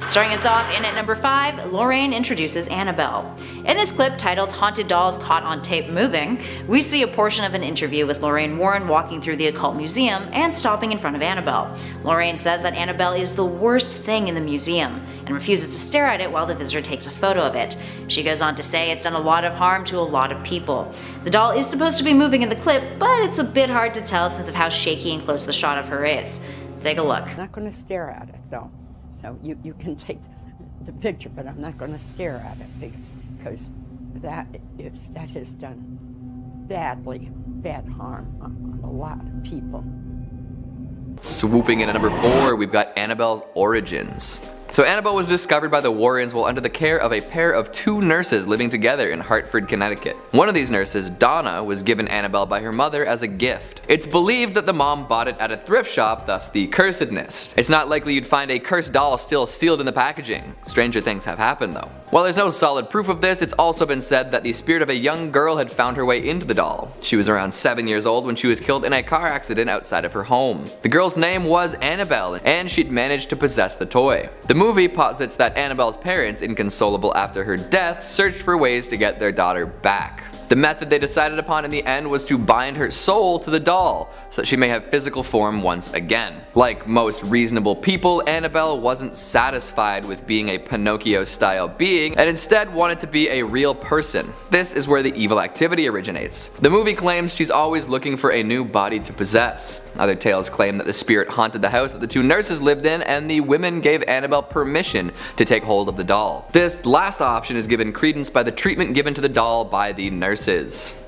Starting us off in at number 5, Lorraine introduces Annabelle. In this clip titled Haunted Dolls Caught on Tape Moving, we see a portion of an interview with Lorraine Warren walking through the occult museum and stopping in front of Annabelle. Lorraine says that Annabelle is the worst thing in the museum and refuses to stare at it while the visitor takes a photo of it. She goes on to say it's done a lot of harm to a lot of people. The doll is supposed to be moving in the clip, but it's a bit hard to tell since of how shaky and close the shot of her is. Take a look. I'm not going to stare at it though. So you can take the picture, but I'm not going to stare at it because that has done bad harm on a lot of people. Swooping in at number 4, we've got Annabelle's origins. So Annabelle was discovered by the Warrens while under the care of a pair of 2 nurses living together in Hartford, Connecticut. One of these nurses, Donna, was given Annabelle by her mother as a gift. It's believed that the mom bought it at a thrift shop, thus the cursedness. It's not likely you'd find a cursed doll still sealed in the packaging. Stranger things have happened though. While there's no solid proof of this, it's also been said that the spirit of a young girl had found her way into the doll. She was around 7 years old when she was killed in a car accident outside of her home. The girl's name was Annabelle, and she'd managed to possess the toy. The movie posits that Annabelle's parents, inconsolable after her death, searched for ways to get their daughter back. The method they decided upon in the end was to bind her soul to the doll, so that she may have physical form once again. Like most reasonable people, Annabelle wasn't satisfied with being a Pinocchio-style being, and instead wanted to be a real person. This is where the evil activity originates. The movie claims she's always looking for a new body to possess. Other tales claim that the spirit haunted the house that the 2 nurses lived in, and the women gave Annabelle permission to take hold of the doll. This last option is given credence by the treatment given to the doll by the nurses.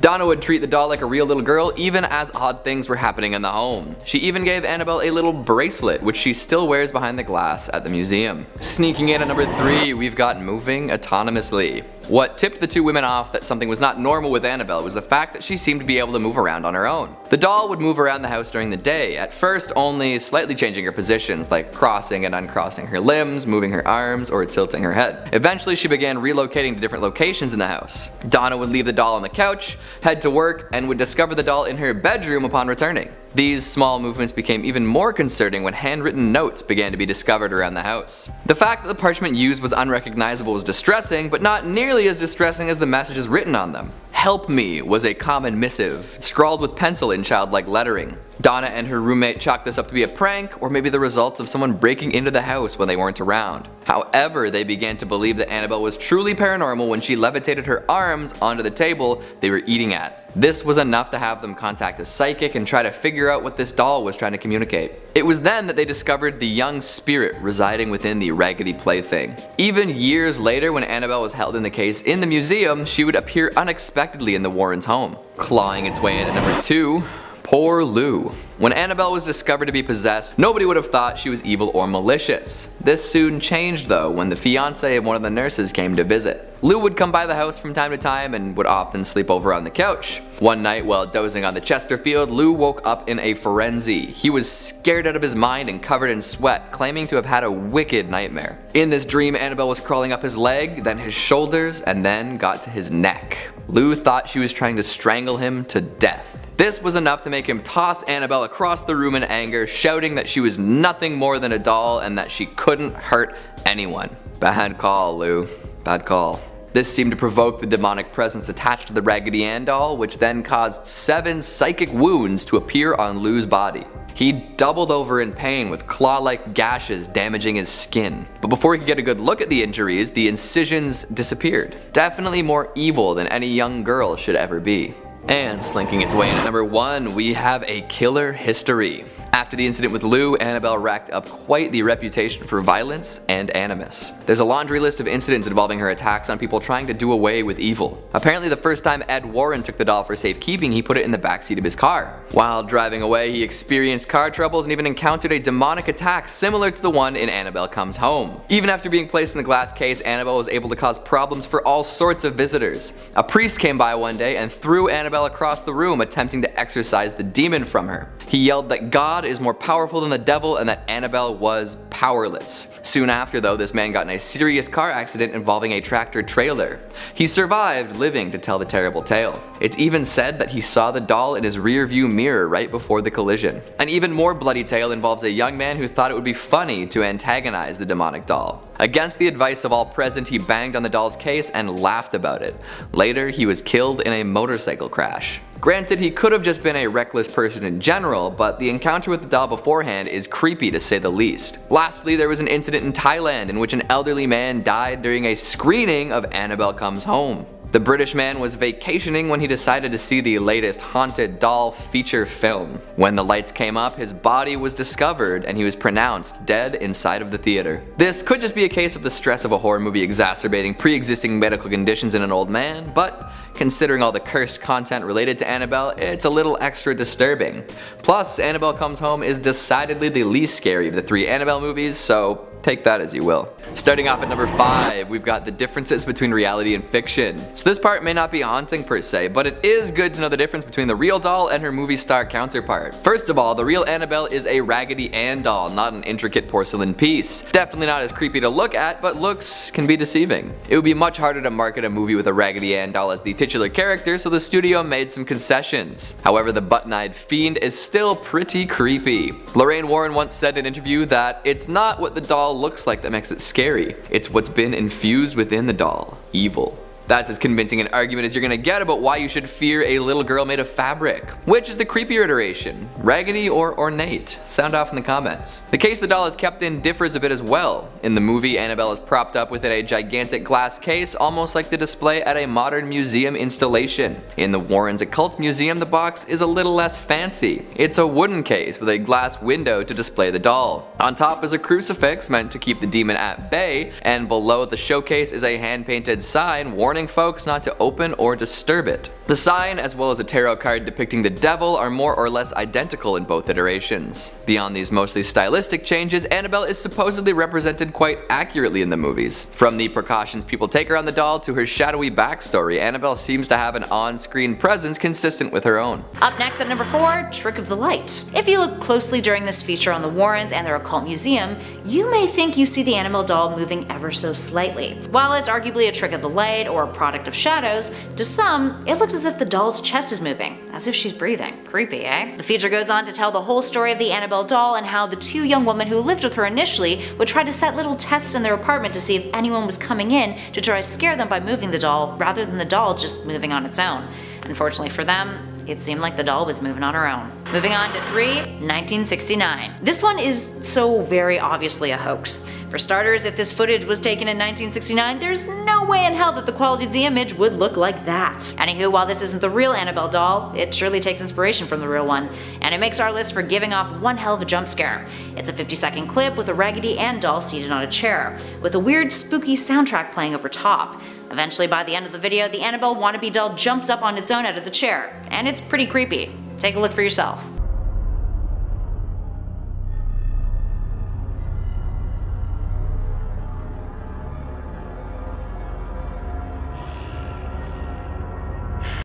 Donna would treat the doll like a real little girl even as odd things were happening in the home. She even gave Annabelle a little bracelet, which she still wears behind the glass at the museum. Sneaking in at number 3, we've got moving autonomously. What tipped the 2 women off that something was not normal with Annabelle was the fact that she seemed to be able to move around on her own. The doll would move around the house during the day, at first only slightly changing her positions, like crossing and uncrossing her limbs, moving her arms, or tilting her head. Eventually she began relocating to different locations in the house. Donna would leave the doll on the couch, head to work, and would discover the doll in her bedroom upon returning. These small movements became even more concerning when handwritten notes began to be discovered around the house. The fact that the parchment used was unrecognizable was distressing, but not nearly as distressing as the messages written on them. "Help me" was a common missive, scrawled with pencil in childlike lettering. Donna and her roommate chalked this up to be a prank, or maybe the results of someone breaking into the house when they weren't around. However, they began to believe that Annabelle was truly paranormal when she levitated her arms onto the table they were eating at. This was enough to have them contact a psychic and try to figure out what this doll was trying to communicate. It was then that they discovered the young spirit residing within the raggedy plaything. Even years later, when Annabelle was held in the case in the museum, she would appear unexpectedly in the Warrens' home. Clawing its way in at number 2, poor Lou. When Annabelle was discovered to be possessed, nobody would have thought she was evil or malicious. This soon changed though when the fiance of one of the nurses came to visit. Lou would come by the house from time to time and would often sleep over on the couch. One night while dozing on the Chesterfield, Lou woke up in a frenzy. He was scared out of his mind and covered in sweat, claiming to have had a wicked nightmare. In this dream, Annabelle was crawling up his leg, then his shoulders, and then got to his neck. Lou thought she was trying to strangle him to death. This was enough to make him toss Annabelle across the room in anger, shouting that she was nothing more than a doll and that she couldn't hurt anyone. Bad call, Lou. Bad call. This seemed to provoke the demonic presence attached to the Raggedy Ann doll, which then caused 7 psychic wounds to appear on Lou's body. He doubled over in pain with claw-like gashes damaging his skin. But before he could get a good look at the injuries, the incisions disappeared. Definitely more evil than any young girl should ever be. And slinking its way in at number 1, we have a killer history. After the incident with Lou, Annabelle racked up quite the reputation for violence and animus. There's a laundry list of incidents involving her attacks on people trying to do away with evil. Apparently the first time Ed Warren took the doll for safekeeping, he put it in the backseat of his car. While driving away, he experienced car troubles and even encountered a demonic attack similar to the one in Annabelle Comes Home. Even after being placed in the glass case, Annabelle was able to cause problems for all sorts of visitors. A priest came by one day and threw Annabelle across the room, attempting to exorcise the demon from her. He yelled that God God is more powerful than the devil and that Annabelle was powerless. Soon after though, this man got in a serious car accident involving a tractor trailer. He survived, living to tell the terrible tale. It's even said that he saw the doll in his rear view mirror right before the collision. An even more bloody tale involves a young man who thought it would be funny to antagonize the demonic doll. Against the advice of all present, he banged on the doll's case and laughed about it. Later, he was killed in a motorcycle crash. Granted, he could have just been a reckless person in general, but the encounter with the doll beforehand is creepy to say the least. Lastly, there was an incident in Thailand in which an elderly man died during a screening of Annabelle Comes Home. The British man was vacationing when he decided to see the latest haunted doll feature film. When the lights came up, his body was discovered and he was pronounced dead inside of the theater. This could just be a case of the stress of a horror movie exacerbating pre-existing medical conditions in an old man, but considering all the cursed content related to Annabelle, it's a little extra disturbing. Plus, Annabelle Comes Home is decidedly the least scary of the 3 Annabelle movies, so take that as you will. Starting off at number 5, we've got the differences between reality and fiction. So this part may not be haunting per se, but it is good to know the difference between the real doll and her movie star counterpart. First of all, the real Annabelle is a Raggedy Ann doll, not an intricate porcelain piece. Definitely not as creepy to look at, but looks can be deceiving. It would be much harder to market a movie with a Raggedy Ann doll as the titular character, so the studio made some concessions. However, the button-eyed fiend is still pretty creepy. Lorraine Warren once said in an interview that it's not what the doll looks like that makes it scary, it's what's been infused within the doll, evil. That's as convincing an argument as you're gonna get about why you should fear a little girl made of fabric. Which is the creepier iteration, raggedy or ornate? Sound off in the comments. The case the doll is kept in differs a bit as well. In the movie, Annabelle is propped up within a gigantic glass case, almost like the display at a modern museum installation. In the Warrens Occult Museum, the box is a little less fancy. It's a wooden case with a glass window to display the doll. On top is a crucifix meant to keep the demon at bay, and below the showcase is a hand-painted sign warning folks not to open or disturb it. The sign, as well as a tarot card depicting the devil, are more or less identical in both iterations. Beyond these mostly stylistic changes, Annabelle is supposedly represented quite accurately in the movies. From the precautions people take around the doll to her shadowy backstory, Annabelle seems to have an on-screen presence consistent with her own. Up next at number 4, Trick of the Light. If you look closely during this feature on the Warrens and their occult museum, you may think you see the Annabelle doll moving ever so slightly. While it's arguably a trick of the light or a product of shadows, to some, it looks as if the doll's chest is moving, as if she's breathing. Creepy, eh? The feature goes on to tell the whole story of the Annabelle doll and how the 2 young women who lived with her initially would try to set little tests in their apartment to see if anyone was coming in to try to scare them by moving the doll rather than the doll just moving on its own. Unfortunately for them, it seemed like the doll was moving on her own. Moving on to 3, 1969. This one is so very obviously a hoax. For starters, if this footage was taken in 1969, there's no way in hell that the quality of the image would look like that. Anywho, while this isn't the real Annabelle doll, it surely takes inspiration from the real one, and it makes our list for giving off one hell of a jump scare. It's a 50-second clip with a Raggedy Ann doll seated on a chair, with a weird spooky soundtrack playing over top. Eventually, by the end of the video, the Annabelle wannabe doll jumps up on its own out of the chair, and it's pretty creepy. Take a look for yourself.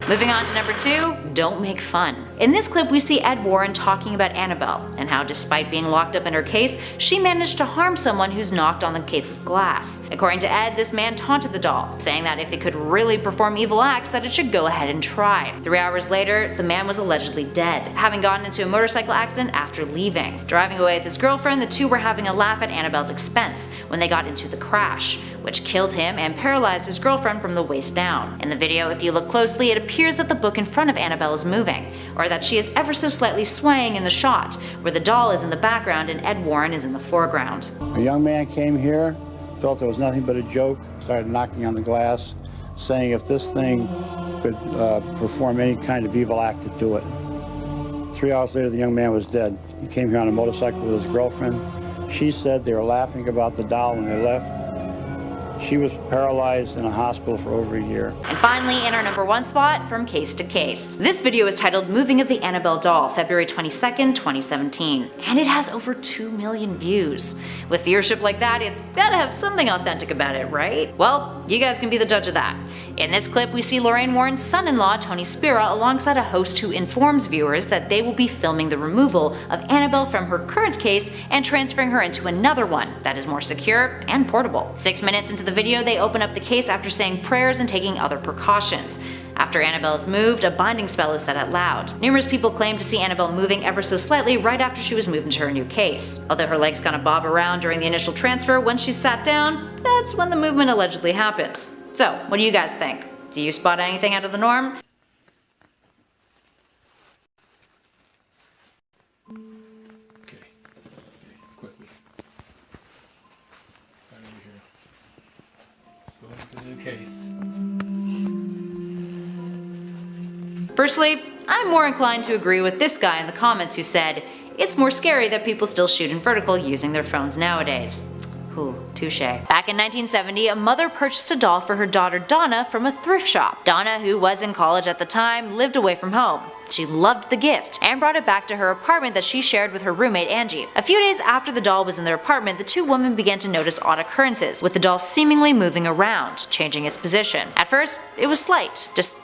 Moving on to number 2, Don't Make Fun. In this clip we see Ed Warren talking about Annabelle, and how despite being locked up in her case, she managed to harm someone who's knocked on the case's glass. According to Ed, this man taunted the doll, saying that if it could really perform evil acts that it should go ahead and try. 3 hours later, the man was allegedly dead, having gotten into a motorcycle accident after leaving. Driving away with his girlfriend, the 2 were having a laugh at Annabelle's expense when they got into the crash, which killed him and paralyzed his girlfriend from the waist down. In the video, if you look closely, it appears that the book in front of Annabelle is moving, or that she is ever so slightly swaying in the shot, where the doll is in the background and Ed Warren is in the foreground. A young man came here, felt it was nothing but a joke, started knocking on the glass, saying if this thing could perform any kind of evil act, to do it. 3 hours later, the young man was dead. He came here on a motorcycle with his girlfriend. She said they were laughing about the doll when they left. She was paralyzed in a hospital for over a year. And finally, in our number 1 spot, From Case to Case. This video is titled Moving of the Annabelle Doll, February 22nd, 2017. And it has over 2 million views. With viewership like that, it's gotta have something authentic about it, right? Well, you guys can be the judge of that. In this clip, we see Lorraine Warren's son-in-law, Tony Spira, alongside a host who informs viewers that they will be filming the removal of Annabelle from her current case and transferring her into another one that is more secure and portable. 6 minutes into the video, they open up the case after saying prayers and taking other precautions. After Annabelle is moved, a binding spell is said out loud. Numerous people claim to see Annabelle moving ever so slightly right after she was moved into her new case. Although her legs kind of bob around during the initial transfer, when she's sat down, that's when the movement allegedly happens. So, what do you guys think? Do you spot anything out of the norm? Okay, quickly. Right over here. Go into the new case. Personally, I'm more inclined to agree with this guy in the comments who said, it's more scary that people still shoot in vertical using their phones nowadays. Ooh, touche. Back in 1970, a mother purchased a doll for her daughter Donna from a thrift shop. Donna, who was in college at the time, lived away from home. She loved the gift and brought it back to her apartment that she shared with her roommate Angie. A few days after the doll was in their apartment, the two women began to notice odd occurrences, with the doll seemingly moving around, changing its position. At first, it was slight, just,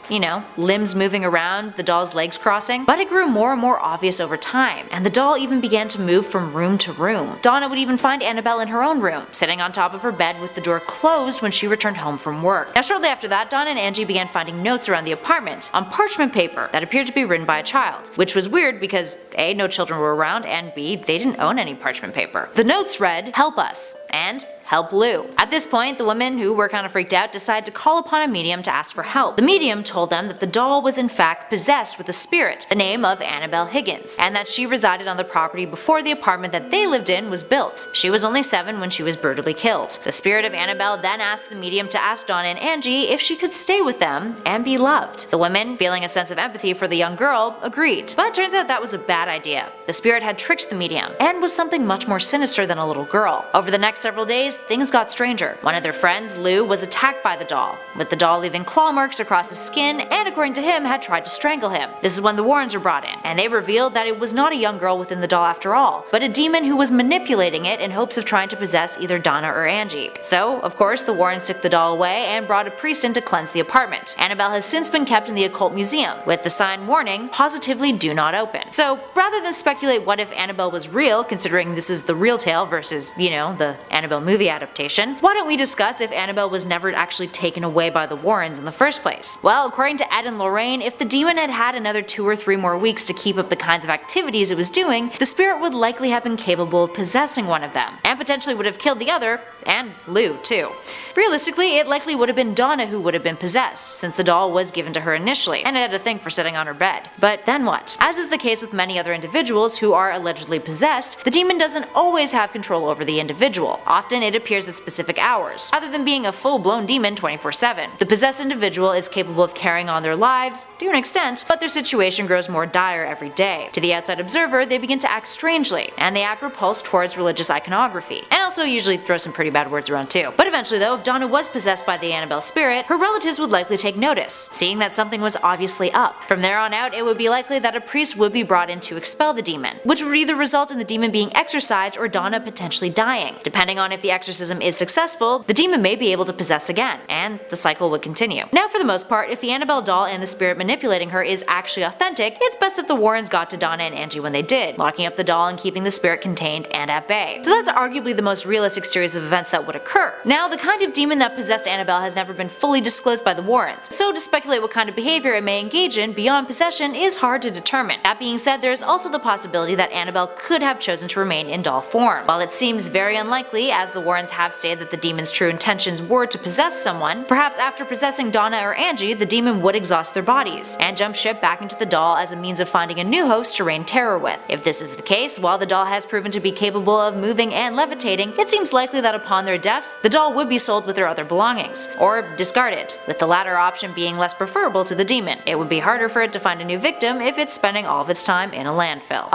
limbs moving around, the doll's legs crossing, but it grew more and more obvious over time, and the doll even began to move from room to room. Donna would even find Annabelle in her own room, sitting on top of her bed with the door closed when she returned home from work. Now, shortly after that, Donna and Angie began finding notes around the apartment on parchment paper that appeared to be written by a child, which was weird because A, no children were around, and B, they didn't own any parchment paper. The notes read, "Help us," and "Help Lou." At this point, the women, who were kind of freaked out, decided to call upon a medium to ask for help. The medium told them that the doll was in fact possessed with a spirit, the name of Annabelle Higgins, and that she resided on the property before the apartment that they lived in was built. She was only 7 when she was brutally killed. The spirit of Annabelle then asked the medium to ask Donna and Angie if she could stay with them and be loved. The women, feeling a sense of empathy for the young girl, agreed. But it turns out that was a bad idea. The spirit had tricked the medium and was something much more sinister than a little girl. Over the next several days, things got stranger. One of their friends, Lou, was attacked by the doll, with the doll leaving claw marks across his skin and, according to him, had tried to strangle him. This is when the Warrens were brought in, and they revealed that it was not a young girl within the doll after all, but a demon who was manipulating it in hopes of trying to possess either Donna or Angie. So, of course, the Warrens took the doll away and brought a priest in to cleanse the apartment. Annabelle has since been kept in the occult museum, with the sign warning, "Positively do not open." So, rather than speculate what if Annabelle was real, considering this is the real tale versus, the Annabelle movie adaptation, why don't we discuss if Annabelle was never actually taken away by the Warrens in the first place? Well, according to Ed and Lorraine, if the demon had had another 2 or 3 more weeks to keep up the kinds of activities it was doing, the spirit would likely have been capable of possessing one of them, and potentially would have killed the other, and Lou too. Realistically, it likely would have been Donna who would have been possessed, since the doll was given to her initially, and it had a thing for sitting on her bed. But then what? As is the case with many other individuals who are allegedly possessed, the demon doesn't always have control over the individual. Often it appears at specific hours, rather than being a full-blown demon 24/7. The possessed individual is capable of carrying on their lives, to an extent, but their situation grows more dire every day. To the outside observer, they begin to act strangely, and they act repulsed towards religious iconography, and also usually throw some pretty bad words around too. But eventually though, if Donna was possessed by the Annabelle spirit, her relatives would likely take notice, seeing that something was obviously up. From there on out, it would be likely that a priest would be brought in to expel the demon, which would either result in the demon being exorcised or Donna potentially dying. Depending on if the exorcism is successful, the demon may be able to possess again, and the cycle would continue. Now, for the most part, if the Annabelle doll and the spirit manipulating her is actually authentic, it's best if the Warrens got to Donna and Angie when they did, locking up the doll and keeping the spirit contained and at bay. So that's arguably the most realistic series of events that would occur. Now, the kind of demon that possessed Annabelle has never been fully disclosed by the Warrens, so to speculate what kind of behavior it may engage in beyond possession is hard to determine. That being said, there is also the possibility that Annabelle could have chosen to remain in doll form. While it seems very unlikely, as the Warrens have stated that the demon's true intentions were to possess someone, perhaps after possessing Donna or Angie, the demon would exhaust their bodies, and jump ship back into the doll as a means of finding a new host to rain terror with. If this is the case, while the doll has proven to be capable of moving and levitating, it seems likely that upon their deaths, the doll would be sold with their other belongings, or discarded, with the latter option being less preferable to the demon. It would be harder for it to find a new victim if it's spending all of its time in a landfill.